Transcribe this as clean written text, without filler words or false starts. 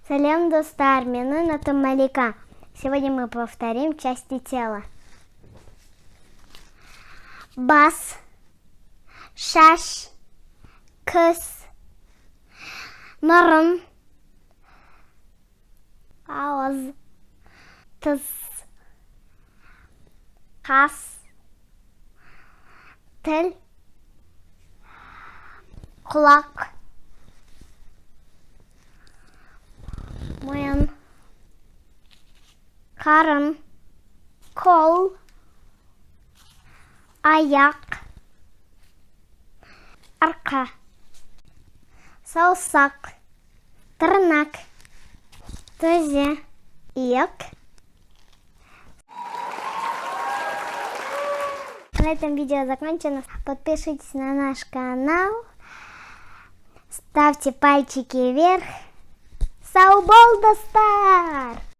Салям, достар, минуй на том маляка. Сегодня мы повторим части тела. Бас, шаш, кыс, мұрын, ауыз, тіс, қас, тіл, құлақ, мойын, қарын, қол, аяқ, арқа, саусақ, тырнақ, тізе, иық. На этом видео закончено. Подпишитесь на наш канал, ставьте пальчики вверх. Сау бол, достар!